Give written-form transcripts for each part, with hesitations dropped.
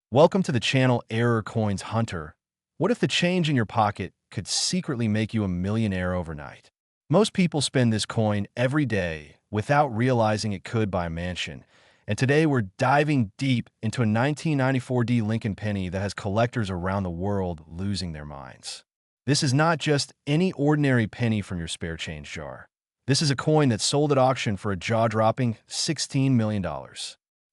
Welcome to the channel Error Coins Hunter. What if the change in your pocket could secretly make you a millionaire overnight? Most people spend this coin every day without realizing it could buy a mansion. And today we're diving deep into a 1994 Lincoln penny that has collectors around the world losing their minds. This is not just any ordinary penny from your spare change jar. This is a coin that sold at auction for a jaw-dropping $16 million.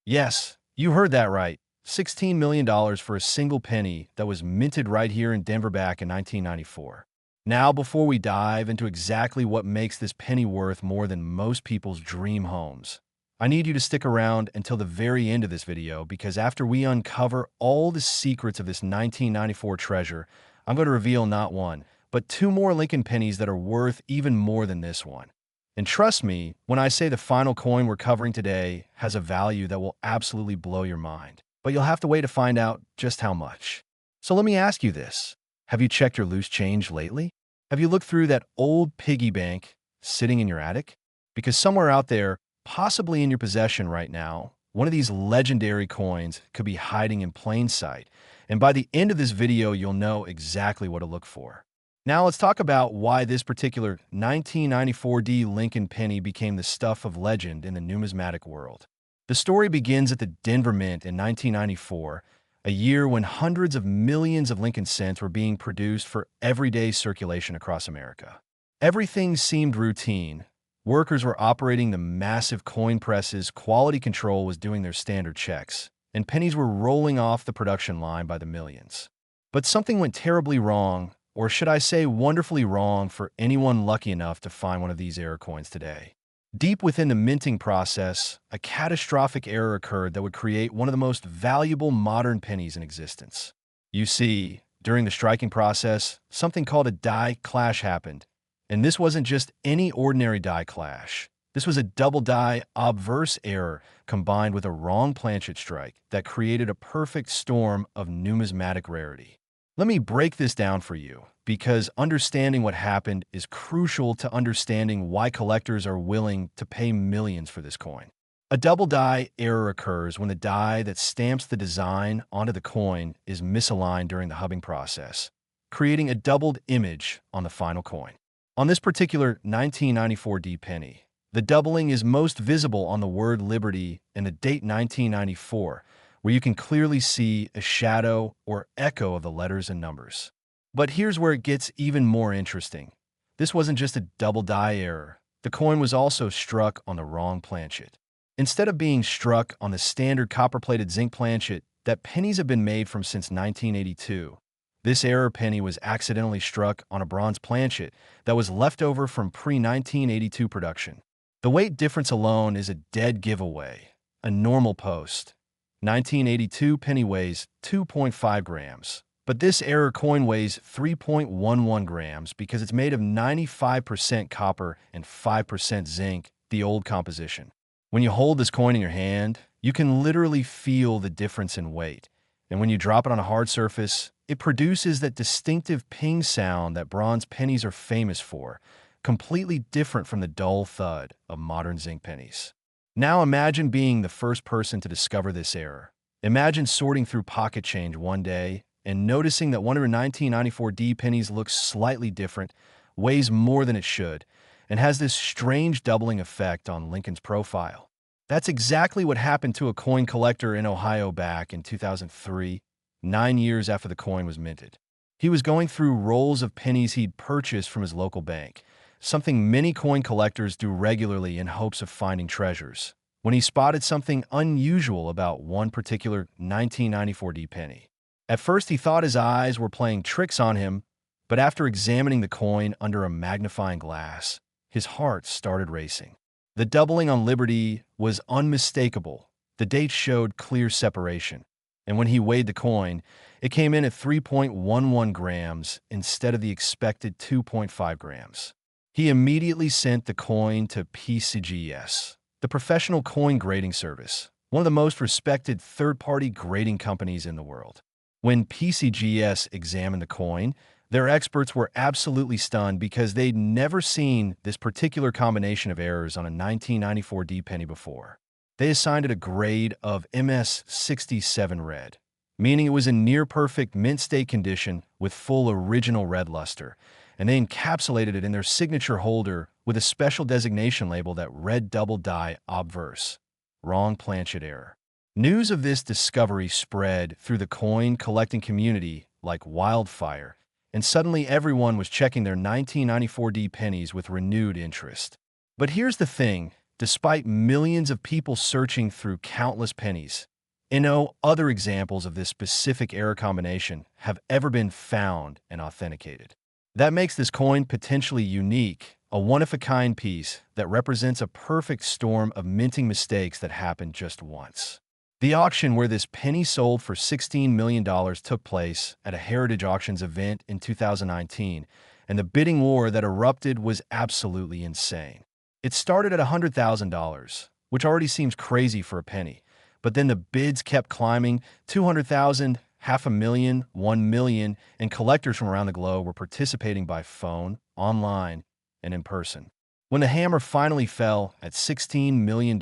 Yes, you heard that right. $16 million for a single penny that was minted right here in Denver back in 1994. Now, before we dive into exactly what makes this penny worth more than most people's dream homes, I need you to stick around until the very end of this video because after we uncover all the secrets of this 1994 treasure, I'm going to reveal not one, but two more Lincoln pennies that are worth even more than this one. And trust me, when I say the final coin we're covering today has a value that will absolutely blow your mind. But you'll have to wait to find out just how much. So let me ask you this. Have you checked your loose change lately? Have you looked through that old piggy bank sitting in your attic? Because somewhere out there, possibly in your possession right now, one of these legendary coins could be hiding in plain sight. And by the end of this video, you'll know exactly what to look for. Now let's talk about why this particular 1994 Lincoln penny became the stuff of legend in the numismatic world. The story begins at the Denver Mint in 1994, a year when hundreds of millions of Lincoln cents were being produced for everyday circulation across America. Everything seemed routine. Workers were operating the massive coin presses, quality control was doing their standard checks, and pennies were rolling off the production line by the millions. But something went terribly wrong, or should I say wonderfully wrong for anyone lucky enough to find one of these error coins today. Deep within the minting process, a catastrophic error occurred that would create one of the most valuable modern pennies in existence. You see, during the striking process, something called a die clash happened. And this wasn't just any ordinary die clash. This was a double die obverse error combined with a wrong planchet strike that created a perfect storm of numismatic rarity. Let me break this down for you, because understanding what happened is crucial to understanding why collectors are willing to pay millions for this coin. A double die error occurs when the die that stamps the design onto the coin is misaligned during the hubbing process, creating a doubled image on the final coin. On this particular 1994 penny, the doubling is most visible on the word Liberty and the date 1994, where you can clearly see a shadow or echo of the letters and numbers. But here's where it gets even more interesting. This wasn't just a double die error. The coin was also struck on the wrong planchet. Instead of being struck on the standard copper-plated zinc planchet that pennies have been made from since 1982, this error penny was accidentally struck on a bronze planchet that was left over from pre-1982 production. The weight difference alone is a dead giveaway. A normal post 1982 penny weighs 2.5 grams. But this error coin weighs 3.11 grams because it's made of 95% copper and 5% zinc, the old composition. When you hold this coin in your hand, you can literally feel the difference in weight. And when you drop it on a hard surface, it produces that distinctive ping sound that bronze pennies are famous for, completely different from the dull thud of modern zinc pennies. Now imagine being the first person to discover this error. Imagine sorting through pocket change one day and noticing that one of your 1994 pennies looks slightly different, weighs more than it should, and has this strange doubling effect on Lincoln's profile. That's exactly what happened to a coin collector in Ohio back in 2003, 9 years after the coin was minted. He was going through rolls of pennies he'd purchased from his local bank, something many coin collectors do regularly in hopes of finding treasures, when he spotted something unusual about one particular 1994 penny. At first, he thought his eyes were playing tricks on him, but after examining the coin under a magnifying glass, his heart started racing. The doubling on Liberty was unmistakable. The date showed clear separation, and when he weighed the coin, it came in at 3.11 grams instead of the expected 2.5 grams. He immediately sent the coin to PCGS, the professional coin grading service, one of the most respected third-party grading companies in the world. When PCGS examined the coin, their experts were absolutely stunned because they'd never seen this particular combination of errors on a 1994 penny before. They assigned it a grade of MS 67 red, meaning it was in near-perfect mint-state condition with full original red luster, and they encapsulated it in their signature holder with a special designation label that read double die obverse. Wrong planchet error. News of this discovery spread through the coin collecting community like wildfire, and suddenly everyone was checking their 1994 pennies with renewed interest. But here's the thing, despite millions of people searching through countless pennies, no other examples of this specific error combination have ever been found and authenticated. That makes this coin potentially unique, a one-of-a-kind piece that represents a perfect storm of minting mistakes that happened just once. The auction where this penny sold for $16 million took place at a Heritage Auctions event in 2019, and the bidding war that erupted was absolutely insane. It started at $100,000, which already seems crazy for a penny, but then the bids kept climbing. 200,000, $500,000, $1 million, and collectors from around the globe were participating by phone, online, and in person. When the hammer finally fell at $16 million,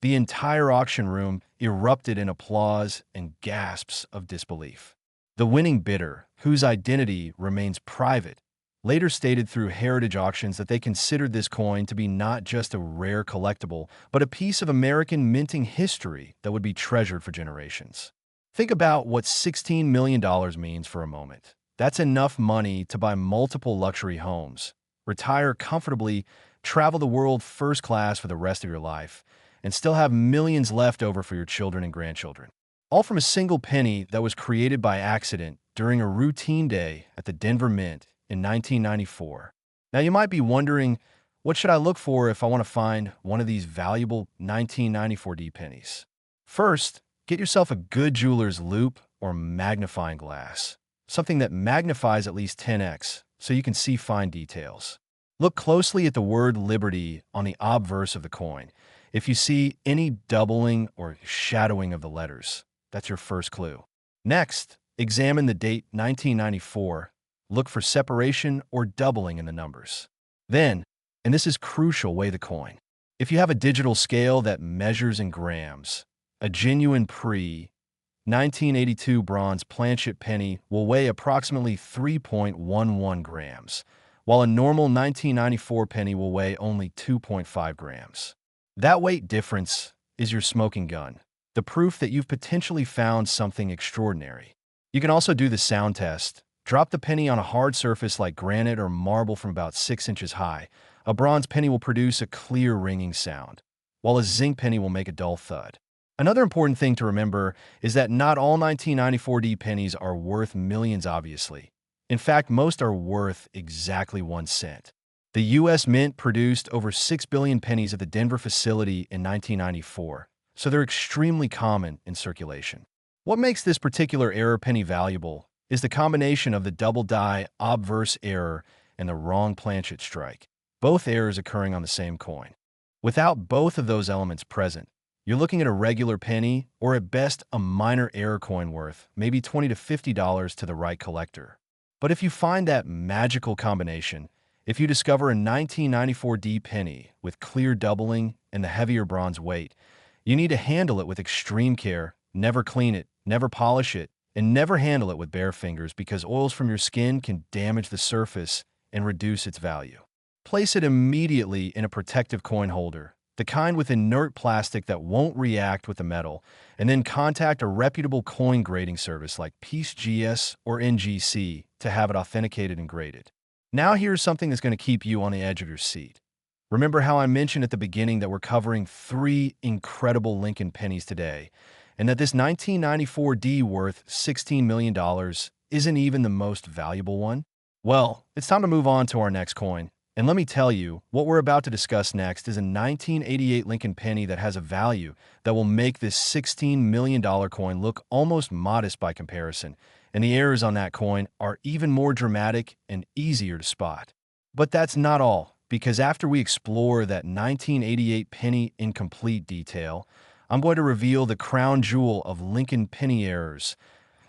the entire auction room erupted in applause and gasps of disbelief. The winning bidder, whose identity remains private, later stated through Heritage Auctions that they considered this coin to be not just a rare collectible, but a piece of American minting history that would be treasured for generations. Think about what $16 million means for a moment. That's enough money to buy multiple luxury homes, retire comfortably, travel the world first class for the rest of your life, and still have millions left over for your children and grandchildren. All from a single penny that was created by accident during a routine day at the Denver Mint in 1994. Now you might be wondering, what should I look for if I want to find one of these valuable 1994 pennies? First, get yourself a good jeweler's loupe or magnifying glass, something that magnifies at least 10x so you can see fine details. Look closely at the word Liberty on the obverse of the coin. If you see any doubling or shadowing of the letters, that's your first clue. Next, examine the date 1994. Look for separation or doubling in the numbers. Then, and this is crucial, weigh the coin. If you have a digital scale that measures in grams, a genuine pre-1982 bronze planchet penny will weigh approximately 3.11 grams, while a normal 1994 penny will weigh only 2.5 grams. That weight difference is your smoking gun, the proof that you've potentially found something extraordinary. You can also do the sound test. Drop the penny on a hard surface like granite or marble from about 6 inches high. A bronze penny will produce a clear ringing sound, while a zinc penny will make a dull thud. Another important thing to remember is that not all 1994 pennies are worth millions, obviously. In fact, most are worth exactly 1 cent. The U.S. Mint produced over 6 billion pennies at the Denver facility in 1994, so they're extremely common in circulation. What makes this particular error penny valuable is the combination of the double die obverse error and the wrong planchet strike, both errors occurring on the same coin. Without both of those elements present, you're looking at a regular penny, or at best a minor error coin worth maybe $20 to $50 to the right collector. But if you find that magical combination, if you discover a 1994 penny with clear doubling and the heavier bronze weight, you need to handle it with extreme care, never clean it, never polish it, and never handle it with bare fingers because oils from your skin can damage the surface and reduce its value. Place it immediately in a protective coin holder, the kind with inert plastic that won't react with the metal, and then contact a reputable coin grading service like PeaceGS or NGC to have it authenticated and graded. Now here's something that's going to keep you on the edge of your seat. Remember how I mentioned at the beginning that we're covering 3 incredible Lincoln pennies today, and that this 1994 worth $16 million isn't even the most valuable one? Well, it's time to move on to our next coin. And let me tell you, what we're about to discuss next is a 1988 Lincoln penny that has a value that will make this $16 million coin look almost modest by comparison, and the errors on that coin are even more dramatic and easier to spot. But that's not all, because after we explore that 1988 penny in complete detail, I'm going to reveal the crown jewel of Lincoln penny errors,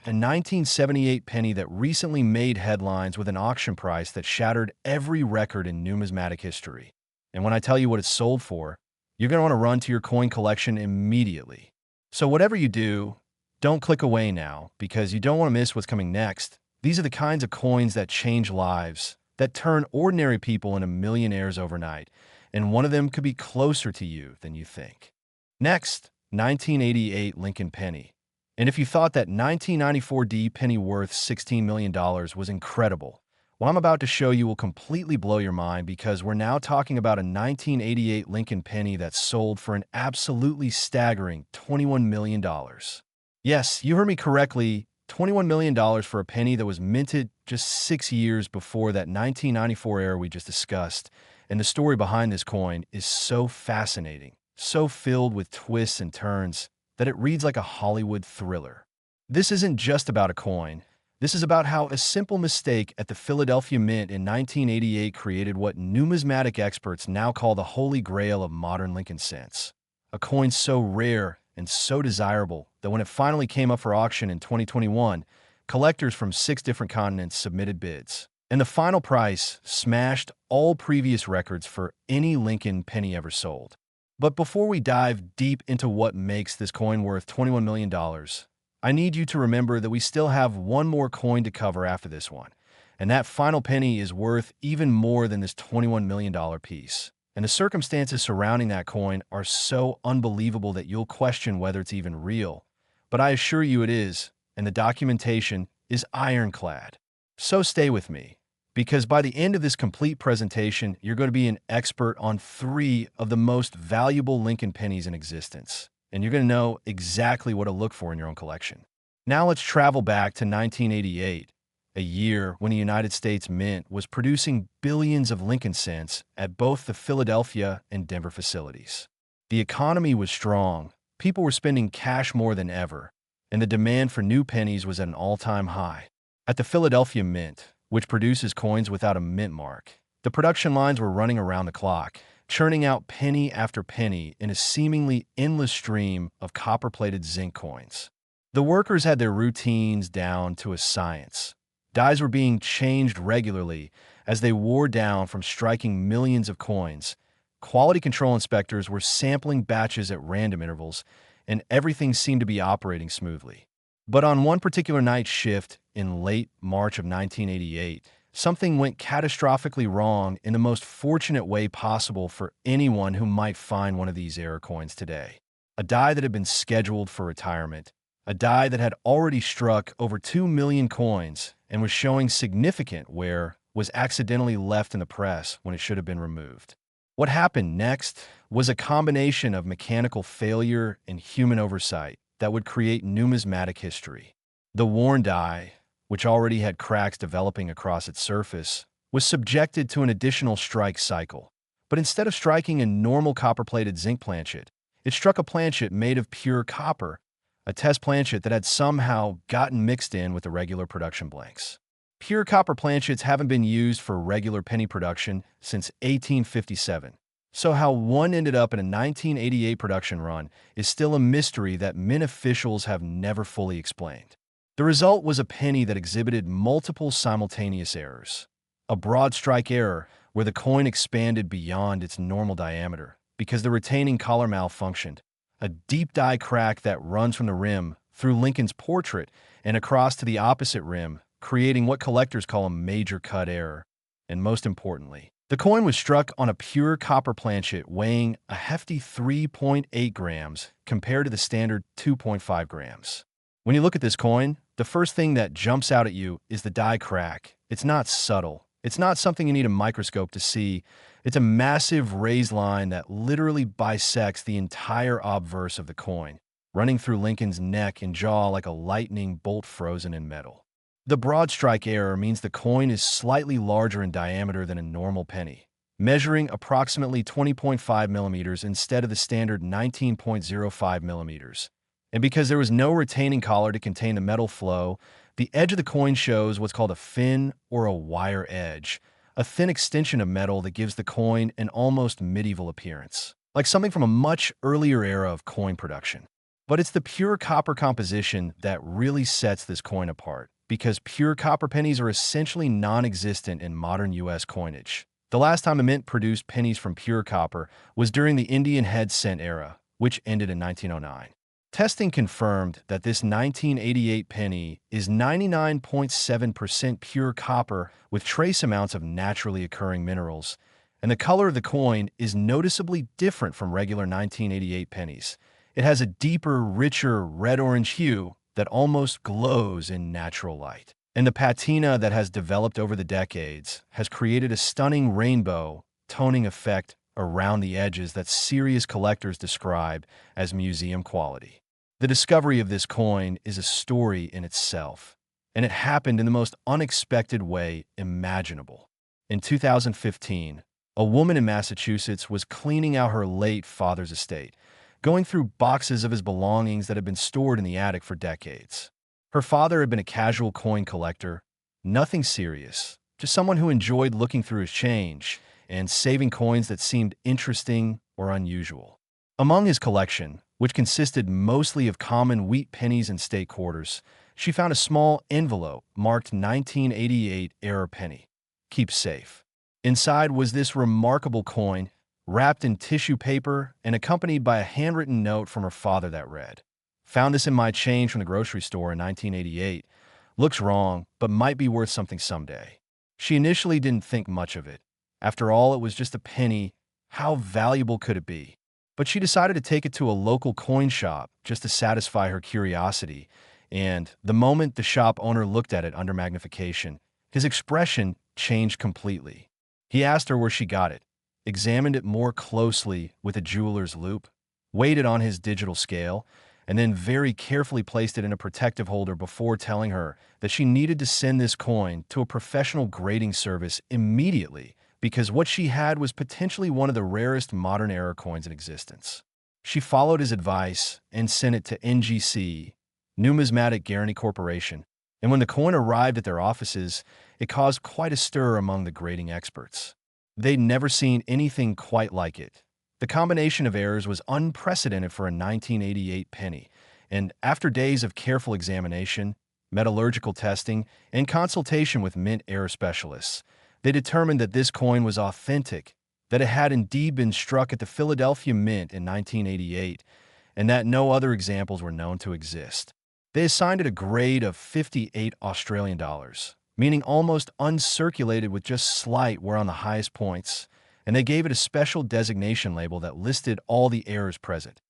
a 1978 penny that recently made headlines with an auction price that shattered every record in numismatic history. And when I tell you what it's sold for, you're going to want to run to your coin collection immediately. So whatever you do, Don't click away now, because you don't want to miss what's coming next. These are the kinds of coins that change lives, that turn ordinary people into millionaires overnight, and one of them could be closer to you than you think. Next, 1988 Lincoln Penny. And if you thought that 1994 D penny worth $16 million was incredible, what I'm about to show you will completely blow your mind, because we're now talking about a 1988 Lincoln Penny that sold for an absolutely staggering $21 million. Yes, you heard me correctly, $21 million for a penny that was minted just 6 years before that 1994 era we just discussed. And the story behind this coin is so fascinating, so filled with twists and turns, that it reads like a Hollywood thriller. This isn't just about a coin. This is about how a simple mistake at the Philadelphia Mint in 1988 created what numismatic experts now call the holy grail of modern Lincoln cents. A coin so rare and so desirable that when it finally came up for auction in 2021, collectors from 6 different continents submitted bids. And the final price smashed all previous records for any Lincoln penny ever sold. But before we dive deep into what makes this coin worth $21 million, I need you to remember that we still have one more coin to cover after this one. And that final penny is worth even more than this $21 million piece. And the circumstances surrounding that coin are so unbelievable that you'll question whether it's even real. But I assure you it is, and the documentation is ironclad. So stay with me, because by the end of this complete presentation, you're going to be an expert on 3 of the most valuable Lincoln pennies in existence, and you're going to know exactly what to look for in your own collection. Now let's travel back to 1988, a year when the United States Mint was producing billions of Lincoln cents at both the Philadelphia and Denver facilities. The economy was strong, people were spending cash more than ever, and the demand for new pennies was at an all-time high. At the Philadelphia Mint, which produces coins without a mint mark, the production lines were running around the clock, churning out penny after penny in a seemingly endless stream of copper-plated zinc coins. The workers had their routines down to a science. Dies were being changed regularly as they wore down from striking millions of coins. Quality control inspectors were sampling batches at random intervals, and everything seemed to be operating smoothly. But on one particular night shift in late March of 1988, something went catastrophically wrong in the most fortunate way possible for anyone who might find one of these error coins today. A die that had been scheduled for retirement, a die that had already struck over 2 million coins and was showing significant wear, was accidentally left in the press when it should have been removed. What happened next was a combination of mechanical failure and human oversight that would create numismatic history. The worn die, which already had cracks developing across its surface, was subjected to an additional strike cycle. But instead of striking a normal copper-plated zinc planchet, it struck a planchet made of pure copper, a test planchet that had somehow gotten mixed in with the regular production blanks. Pure copper planchets haven't been used for regular penny production since 1857, so how one ended up in a 1988 production run is still a mystery that mint officials have never fully explained. The result was a penny that exhibited multiple simultaneous errors. A broad strike error, where the coin expanded beyond its normal diameter because the retaining collar malfunctioned. A deep die crack that runs from the rim through Lincoln's portrait and across to the opposite rim, creating what collectors call a major cut error. And most importantly, the coin was struck on a pure copper planchet weighing a hefty 3.8 grams compared to the standard 2.5 grams. When you look at this coin, the first thing that jumps out at you is the die crack. It's not subtle. It's not something you need a microscope to see. It's a massive raised line that literally bisects the entire obverse of the coin, running through Lincoln's neck and jaw like a lightning bolt frozen in metal. The broad strike error means the coin is slightly larger in diameter than a normal penny, measuring approximately 20.5 millimeters instead of the standard 19.05 millimeters. And because there was no retaining collar to contain the metal flow, the edge of the coin shows what's called a fin or a wire edge, a thin extension of metal that gives the coin an almost medieval appearance, like something from a much earlier era of coin production. But it's the pure copper composition that really sets this coin apart, because pure copper pennies are essentially non-existent in modern U.S. coinage. The last time a mint produced pennies from pure copper was during the Indian head cent era, which ended in 1909. Testing confirmed that this 1988 penny is 99.7% pure copper with trace amounts of naturally occurring minerals, and the color of the coin is noticeably different from regular 1988 pennies. It has a deeper, richer red-orange hue that almost glows in natural light. And the patina that has developed over the decades has created a stunning rainbow toning effect around the edges that serious collectors describe as museum quality. The discovery of this coin is a story in itself, and it happened in the most unexpected way imaginable. In 2015, a woman in Massachusetts was cleaning out her late father's estate, going through boxes of his belongings that had been stored in the attic for decades. Her father had been a casual coin collector, nothing serious, just someone who enjoyed looking through his change and saving coins that seemed interesting or unusual. Among his collection, which consisted mostly of common wheat pennies and state quarters, she found a small envelope marked 1988 error penny. Keep safe. Inside was this remarkable coin, wrapped in tissue paper and accompanied by a handwritten note from her father that read, "Found this in my change from the grocery store in 1988. Looks wrong, but might be worth something someday." She initially didn't think much of it. After all, it was just a penny. How valuable could it be? But she decided to take it to a local coin shop just to satisfy her curiosity, and the moment the shop owner looked at it under magnification, his expression changed completely. He asked her where she got it, examined it more closely with a jeweler's loupe, weighed it on his digital scale, and then very carefully placed it in a protective holder before telling her that she needed to send this coin to a professional grading service immediately because what she had was potentially one of the rarest modern era coins in existence. She followed his advice and sent it to NGC, Numismatic Guarantee Corporation, and when the coin arrived at their offices, it caused quite a stir among the grading experts. They'd never seen anything quite like it. The combination of errors was unprecedented for a 1988 penny, and after days of careful examination, metallurgical testing, and consultation with mint error specialists, they determined that this coin was authentic, that it had indeed been struck at the Philadelphia Mint in 1988, and that no other examples were known to exist. They assigned it a grade of 58 Australian dollars, meaning almost uncirculated with just slight wear on the highest points, and they gave it a special designation label that listed all the errors present.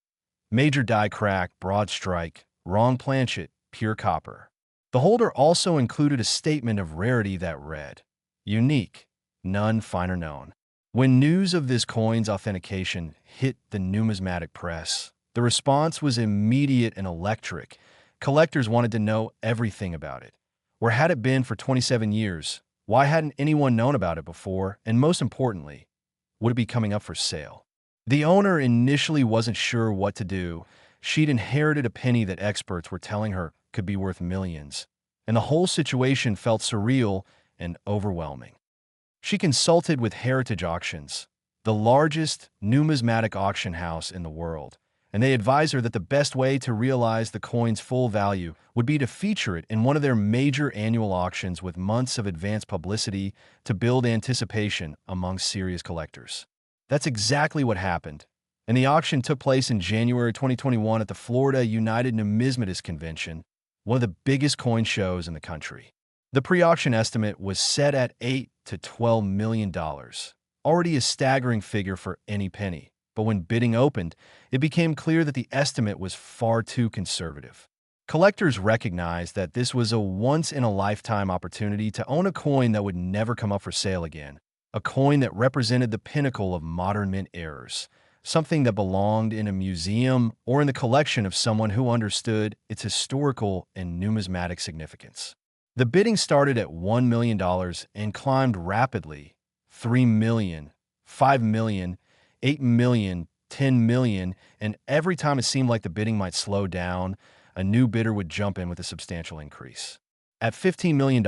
Major die crack, broad strike, wrong planchet, pure copper. The holder also included a statement of rarity that read, "Unique, none finer known." When news of this coin's authentication hit the numismatic press, the response was immediate and electric. Collectors wanted to know everything about it. Where had it been for 27 years? Why hadn't anyone known about it before? And most importantly, would it be coming up for sale? The owner initially wasn't sure what to do. She'd inherited a penny that experts were telling her could be worth millions, and the whole situation felt surreal and overwhelming. She consulted with Heritage Auctions, the largest numismatic auction house in the world, and they advised her that the best way to realize the coin's full value would be to feature it in one of their major annual auctions with months of advance publicity to build anticipation among serious collectors. That's exactly what happened, and the auction took place in January 2021 at the Florida United Numismatists Convention, one of the biggest coin shows in the country. The pre-auction estimate was set at $8 to $12 million, already a staggering figure for any penny. But when bidding opened, it became clear that the estimate was far too conservative. Collectors recognized that this was a once-in-a-lifetime opportunity to own a coin that would never come up for sale again, a coin that represented the pinnacle of modern mint errors, something that belonged in a museum or in the collection of someone who understood its historical and numismatic significance. The bidding started at $1 million and climbed rapidly: $3 million, $5 million, $8 million, $10 million, and every time it seemed like the bidding might slow down, a new bidder would jump in with a substantial increase. At $15 million,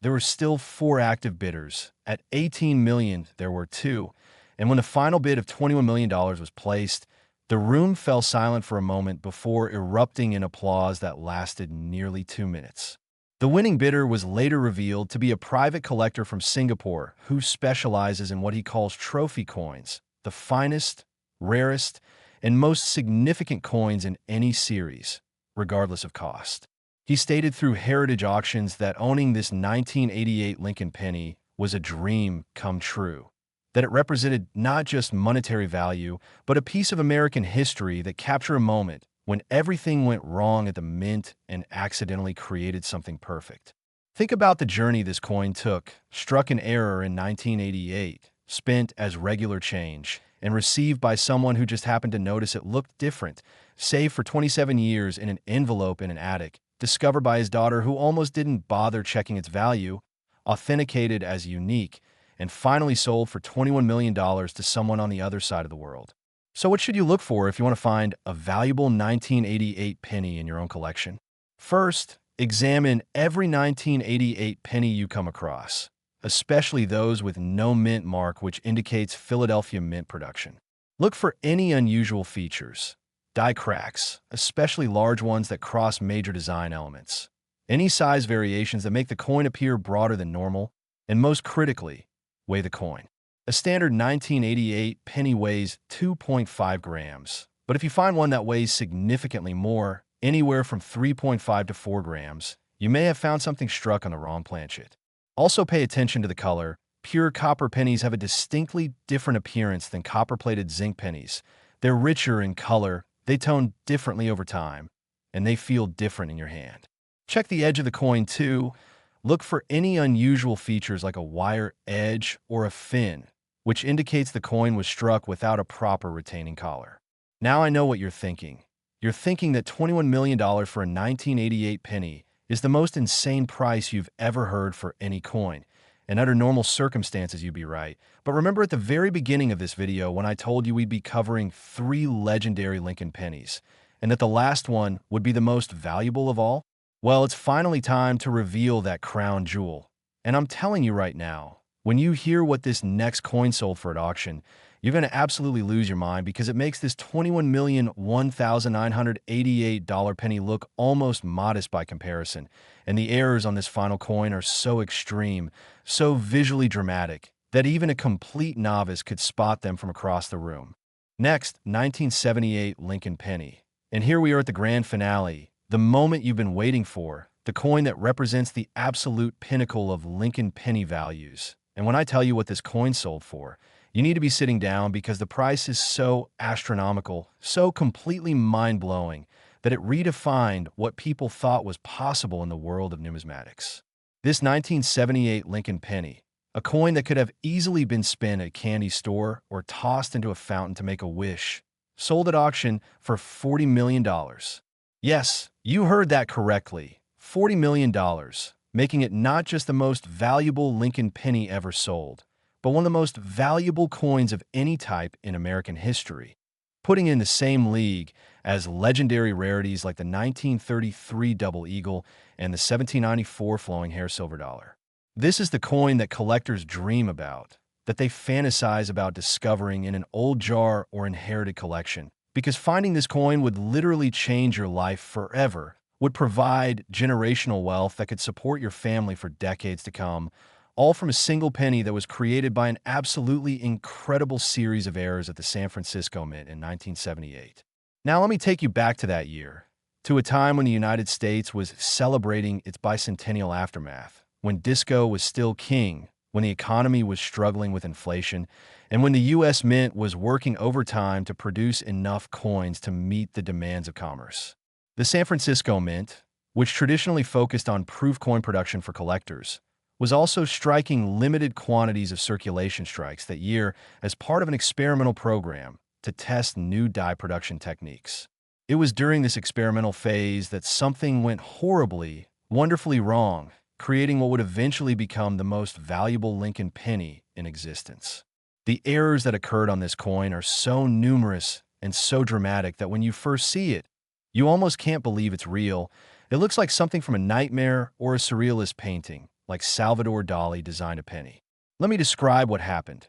there were still 4 active bidders. At $18 million, there were 2. And when the final bid of $21 million was placed, the room fell silent for a moment before erupting in applause that lasted nearly 2 minutes. The winning bidder was later revealed to be a private collector from Singapore who specializes in what he calls trophy coins, the finest, rarest, and most significant coins in any series, regardless of cost. He stated through Heritage Auctions that owning this 1988 Lincoln penny was a dream come true, that it represented not just monetary value, but a piece of American history that captured a moment when everything went wrong at the mint and accidentally created something perfect. Think about the journey this coin took, struck an error in 1988, spent as regular change, and received by someone who just happened to notice it looked different, saved for 27 years in an envelope in an attic, discovered by his daughter who almost didn't bother checking its value, authenticated as unique, and finally sold for $21 million to someone on the other side of the world. So what should you look for if you want to find a valuable 1988 penny in your own collection? First, examine every 1988 penny you come across, especially those with no mint mark, which indicates Philadelphia Mint production. Look for any unusual features, die cracks, especially large ones that cross major design elements, any size variations that make the coin appear broader than normal, and most critically, weigh the coin. A standard 1988 penny weighs 2.5 grams, but if you find one that weighs significantly more, anywhere from 3.5 to 4 grams, you may have found something struck on the wrong planchet. Also pay attention to the color. Pure copper pennies have a distinctly different appearance than copper-plated zinc pennies. They're richer in color, they tone differently over time, and they feel different in your hand. Check the edge of the coin too. Look for any unusual features like a wire edge or a fin, which indicates the coin was struck without a proper retaining collar. Now I know what you're thinking. You're thinking that $21 million for a 1988 penny is the most insane price you've ever heard for any coin. And under normal circumstances, you'd be right. But remember at the very beginning of this video when I told you we'd be covering 3 legendary Lincoln pennies, and that the last one would be the most valuable of all? Well, it's finally time to reveal that crown jewel. And I'm telling you right now, when you hear what this next coin sold for at auction, you're going to absolutely lose your mind because it makes this $21,001,988 penny look almost modest by comparison. And the errors on this final coin are so extreme, so visually dramatic, that even a complete novice could spot them from across the room. Next, 1978 Lincoln penny. And here we are at the grand finale, the moment you've been waiting for, the coin that represents the absolute pinnacle of Lincoln penny values. And when I tell you what this coin sold for, you need to be sitting down because the price is so astronomical, so completely mind-blowing, that it redefined what people thought was possible in the world of numismatics. This 1978 Lincoln penny, a coin that could have easily been spent at a candy store or tossed into a fountain to make a wish, sold at auction for $40 million. Yes, you heard that correctly, $40 million, making it not just the most valuable Lincoln penny ever sold, but one of the most valuable coins of any type in American history, putting it in the same league as legendary rarities like the 1933 Double Eagle and the 1794 Flowing Hair Silver Dollar. This is the coin that collectors dream about, that they fantasize about discovering in an old jar or inherited collection, because finding this coin would literally change your life forever, would provide generational wealth that could support your family for decades to come, all from a single penny that was created by an absolutely incredible series of errors at the San Francisco Mint in 1978. Now let me take you back to that year, to a time when the United States was celebrating its bicentennial aftermath, when disco was still king, when the economy was struggling with inflation, and when the U.S. Mint was working overtime to produce enough coins to meet the demands of commerce. The San Francisco Mint, which traditionally focused on proof coin production for collectors, was also striking limited quantities of circulation strikes that year as part of an experimental program to test new die production techniques. It was during this experimental phase that something went horribly, wonderfully wrong, creating what would eventually become the most valuable Lincoln penny in existence. The errors that occurred on this coin are so numerous and so dramatic that when you first see it, you almost can't believe it's real. It looks like something from a nightmare or a surrealist painting, like Salvador Dali designed a penny. Let me describe what happened.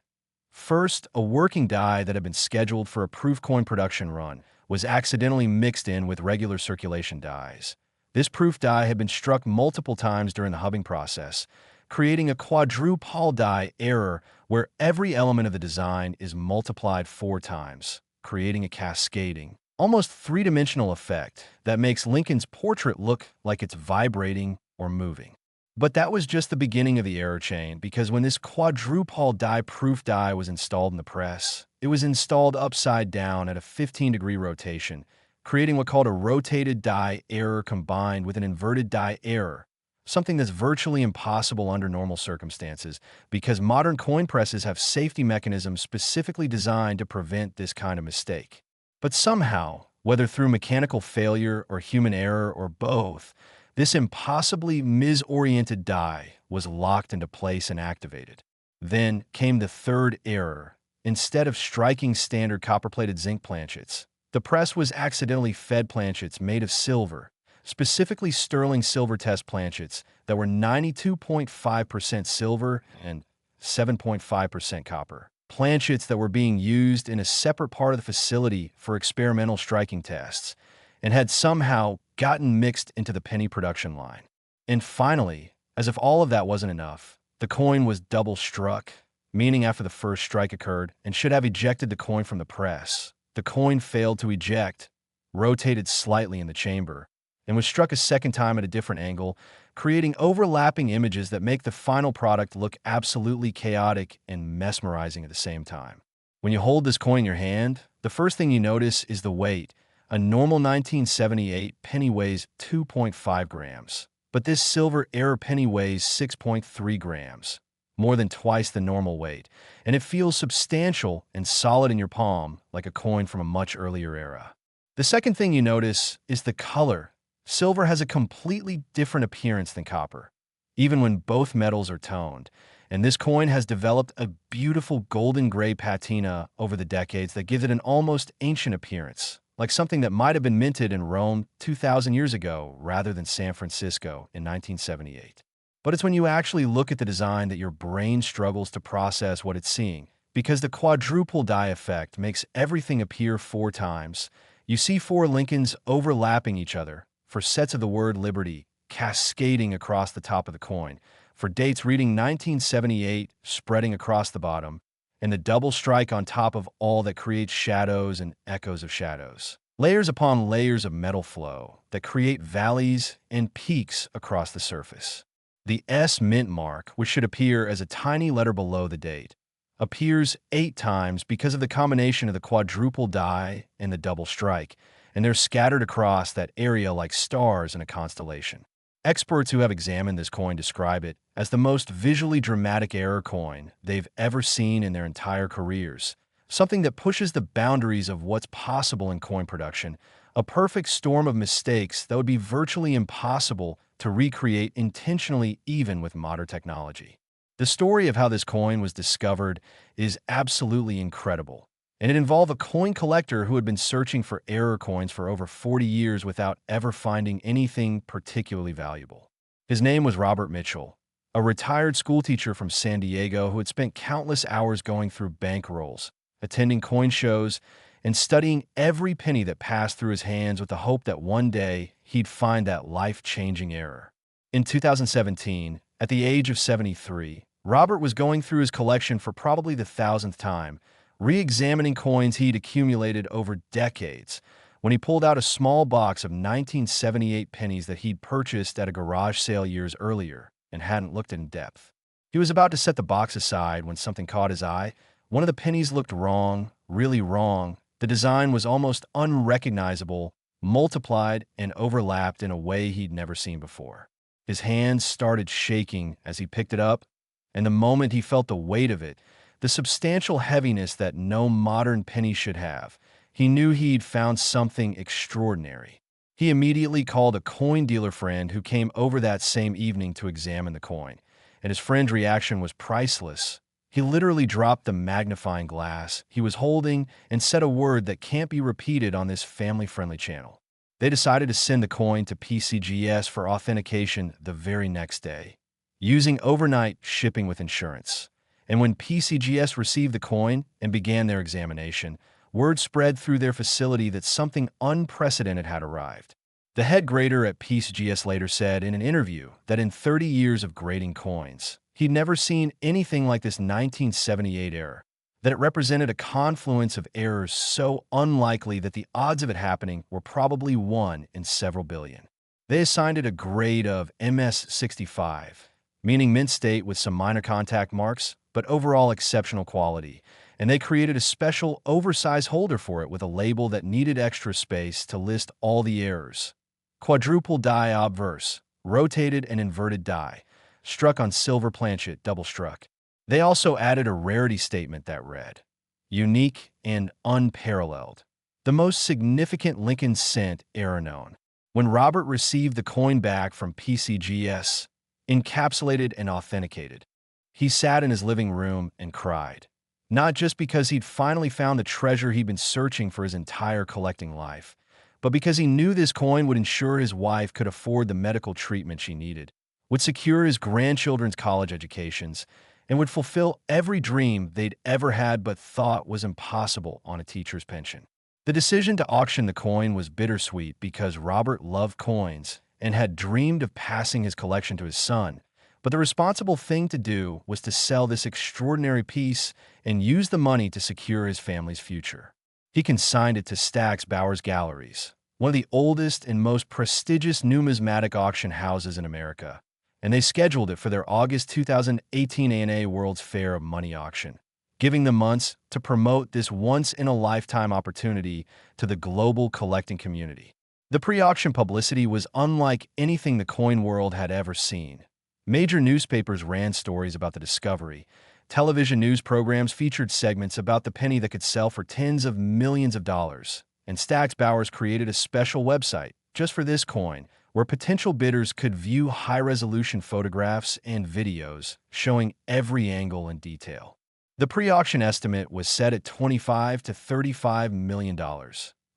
First, a working die that had been scheduled for a proof coin production run was accidentally mixed in with regular circulation dies. This proof die had been struck multiple times during the hubbing process, creating a quadruple die error where every element of the design is multiplied 4 times. creating a cascading, almost three-dimensional effect that makes Lincoln's portrait look like it's vibrating or moving. But that was just the beginning of the error chain, because when this quadrupole die-proof die was installed in the press, it was installed upside down at a 15-degree rotation, creating what called a rotated die error combined with an inverted die error, something that's virtually impossible under normal circumstances, because modern coin presses have safety mechanisms specifically designed to prevent this kind of mistake. But somehow, whether through mechanical failure or human error or both, this impossibly misoriented die was locked into place and activated. Then came the third error. Instead of striking standard copper-plated zinc planchets, the press was accidentally fed planchets made of silver, specifically sterling silver test planchets that were 92.5% silver and 7.5% copper. Planchets that were being used in a separate part of the facility for experimental striking tests and had somehow gotten mixed into the penny production line. And finally, as if all of that wasn't enough, the coin was double struck, meaning after the first strike occurred and should have ejected the coin from the press, the coin failed to eject, rotated slightly in the chamber, and was struck a second time at a different angle, creating overlapping images that make the final product look absolutely chaotic and mesmerizing at the same time. When you hold this coin in your hand, the first thing you notice is the weight. A normal 1978 penny weighs 2.5 grams, but this silver error penny weighs 6.3 grams, more than twice the normal weight, and it feels substantial and solid in your palm like a coin from a much earlier era. The second thing you notice is the color. Silver has a completely different appearance than copper, even when both metals are toned, and this coin has developed a beautiful golden gray patina over the decades that gives it an almost ancient appearance, like something that might have been minted in Rome 2,000 years ago rather than San Francisco in 1978. But it's when you actually look at the design that your brain struggles to process what it's seeing, because the quadruple die effect makes everything appear 4 times. You see 4 Lincolns overlapping each other, for sets of the word liberty cascading across the top of the coin, for dates reading 1978 spreading across the bottom, and the double strike on top of all that creates shadows and echoes of shadows. Layers upon layers of metal flow that create valleys and peaks across the surface. The S mint mark, which should appear as a tiny letter below the date, appears 8 times because of the combination of the quadruple die and the double strike, and they're scattered across that area like stars in a constellation. Experts who have examined this coin describe it as the most visually dramatic error coin they've ever seen in their entire careers, something that pushes the boundaries of what's possible in coin production, a perfect storm of mistakes that would be virtually impossible to recreate intentionally even with modern technology. The story of how this coin was discovered is absolutely incredible, and it involved a coin collector who had been searching for error coins for over 40 years without ever finding anything particularly valuable. His name was Robert Mitchell, a retired schoolteacher from San Diego who had spent countless hours going through bankrolls, attending coin shows, and studying every penny that passed through his hands with the hope that one day he'd find that life-changing error. In 2017, at the age of 73, Robert was going through his collection for probably the 1,000th time, re-examining coins he'd accumulated over decades, when he pulled out a small box of 1978 pennies that he'd purchased at a garage sale years earlier and hadn't looked in depth. He was about to set the box aside when something caught his eye. One of the pennies looked wrong, really wrong. The design was almost unrecognizable, multiplied and overlapped in a way he'd never seen before. His hands started shaking as he picked it up, and the moment he felt the weight of it, the substantial heaviness that no modern penny should have, he knew he'd found something extraordinary. He immediately called a coin dealer friend who came over that same evening to examine the coin, and his friend's reaction was priceless. He literally dropped the magnifying glass he was holding and said a word that can't be repeated on this family-friendly channel. They decided to send the coin to PCGS for authentication the very next day, using overnight shipping with insurance. And when PCGS received the coin and began their examination, word spread through their facility that something unprecedented had arrived. The head grader at PCGS later said in an interview that in 30 years of grading coins, he'd never seen anything like this 1978 error. that it represented a confluence of errors so unlikely that the odds of it happening were probably 1 in several billion. They assigned it a grade of MS65, meaning mint state with some minor contact marks, but overall exceptional quality, and they created a special oversized holder for it with a label that needed extra space to list all the errors. Quadruple die obverse, rotated and inverted die, struck on silver planchet, double struck. They also added a rarity statement that read, unique and unparalleled. The most significant Lincoln cent error known. When Robert received the coin back from PCGS, encapsulated and authenticated, he sat in his living room and cried. Not just because he'd finally found the treasure he'd been searching for his entire collecting life, but because he knew this coin would ensure his wife could afford the medical treatment she needed, would secure his grandchildren's college educations, and would fulfill every dream they'd ever had but thought was impossible on a teacher's pension. The decision to auction the coin was bittersweet because Robert loved coins and had dreamed of passing his collection to his son, but the responsible thing to do was to sell this extraordinary piece and use the money to secure his family's future. He consigned it to Stack's Bowers Galleries, one of the oldest and most prestigious numismatic auction houses in America, and they scheduled it for their August 2018 ANA World's Fair of Money auction, giving them months to promote this once-in-a-lifetime opportunity to the global collecting community. The pre-auction publicity was unlike anything the coin world had ever seen. Major newspapers ran stories about the discovery. Television news programs featured segments about the penny that could sell for tens of millions of dollars, and Stack's Bowers created a special website just for this coin, where potential bidders could view high-resolution photographs and videos showing every angle and detail. The pre-auction estimate was set at $25 to $35 million,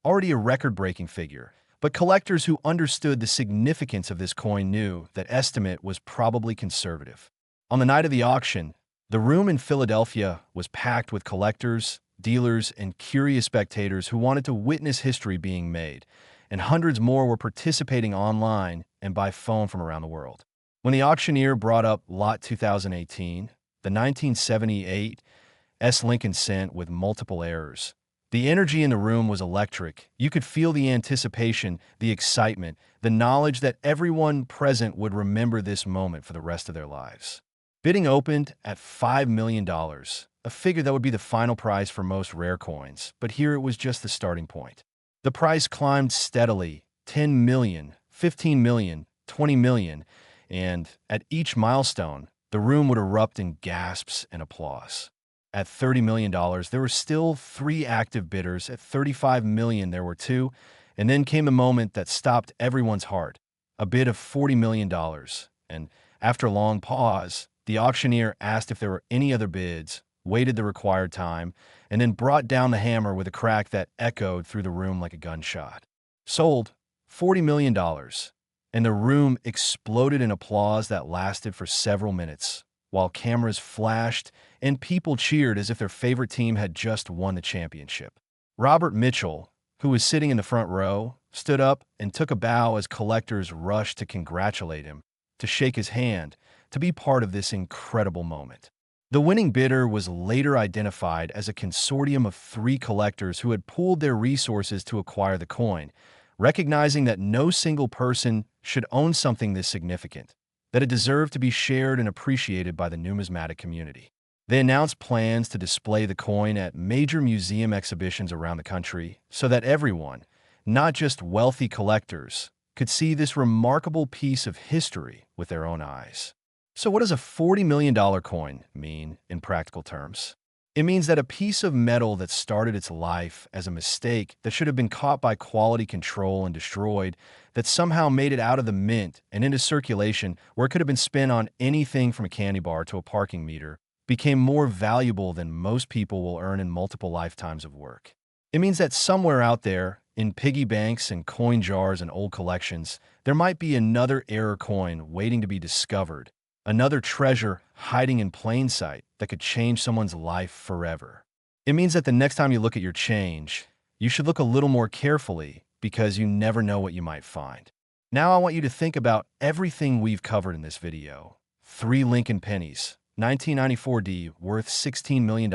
already a record-breaking figure, but collectors who understood the significance of this coin knew that estimate was probably conservative. On the night of the auction, the room in Philadelphia was packed with collectors, dealers, and curious spectators who wanted to witness history being made, and hundreds more were participating online and by phone from around the world. When the auctioneer brought up Lot 2018, the 1978 S. Lincoln cent with multiple errors, the energy in the room was electric. You could feel the anticipation, the excitement, the knowledge that everyone present would remember this moment for the rest of their lives. Bidding opened at $5 million, a figure that would be the final price for most rare coins, but here it was just the starting point. The price climbed steadily, 10 million, 15 million, 20 million, and at each milestone, the room would erupt in gasps and applause. At $30 million, there were still 3 active bidders. At $35 million, there were 2, and then came the moment that stopped everyone's heart, a bid of $40 million. And after a long pause, the auctioneer asked if there were any other bids, waited the required time, and then brought down the hammer with a crack that echoed through the room like a gunshot. Sold $40 million, and the room exploded in applause that lasted for several minutes, while cameras flashed and people cheered as if their favorite team had just won the championship. Robert Mitchell, who was sitting in the front row, stood up and took a bow as collectors rushed to congratulate him, to shake his hand, to be part of this incredible moment. The winning bidder was later identified as a consortium of 3 collectors who had pooled their resources to acquire the coin, recognizing that no single person should own something this significant, that it deserved to be shared and appreciated by the numismatic community. They announced plans to display the coin at major museum exhibitions around the country so that everyone, not just wealthy collectors, could see this remarkable piece of history with their own eyes. So what does a $40 million coin mean in practical terms? It means that a piece of metal that started its life as a mistake that should have been caught by quality control and destroyed, that somehow made it out of the mint and into circulation where it could have been spent on anything from a candy bar to a parking meter, became more valuable than most people will earn in multiple lifetimes of work. It means that somewhere out there, in piggy banks and coin jars and old collections, there might be another error coin waiting to be discovered, another treasure hiding in plain sight that could change someone's life forever. It means that the next time you look at your change, you should look a little more carefully because you never know what you might find. Now I want you to think about everything we've covered in this video. 3 Lincoln pennies, 1994D, worth $16 million.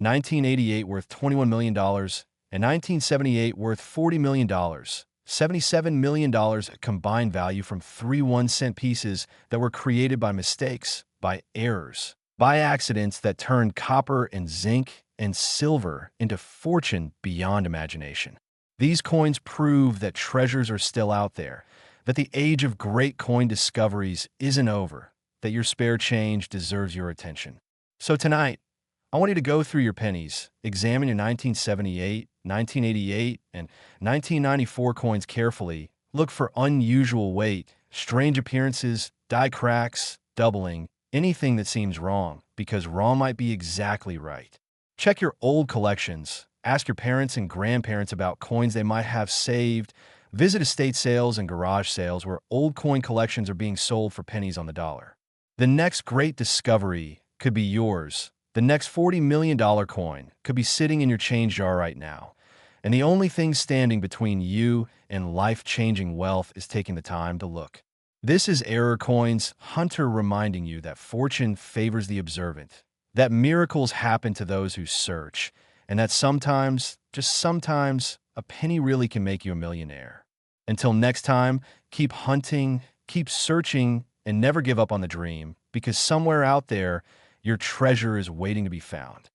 1988 worth $21 million, and 1978 worth $40 million. $77 million combined value from three 1-cent pieces that were created by mistakes, by errors, by accidents that turned copper and zinc and silver into fortune beyond imagination. These coins prove that treasures are still out there, that the age of great coin discoveries isn't over, that your spare change deserves your attention. So tonight, I want you to go through your pennies, examine your 1978, 1988, and 1994 coins carefully, look for unusual weight, strange appearances, die cracks, doubling, anything that seems wrong, because wrong might be exactly right. Check your old collections, ask your parents and grandparents about coins they might have saved, visit estate sales and garage sales where old coin collections are being sold for pennies on the dollar. The next great discovery could be yours. The next $40 million coin could be sitting in your change jar right now. And the only thing standing between you and life-changing wealth is taking the time to look. This is Error Coins Hunter reminding you that fortune favors the observant, that miracles happen to those who search, and that sometimes, just sometimes, a penny really can make you a millionaire. Until next time, keep hunting, keep searching, and never give up on the dream, because somewhere out there, your treasure is waiting to be found.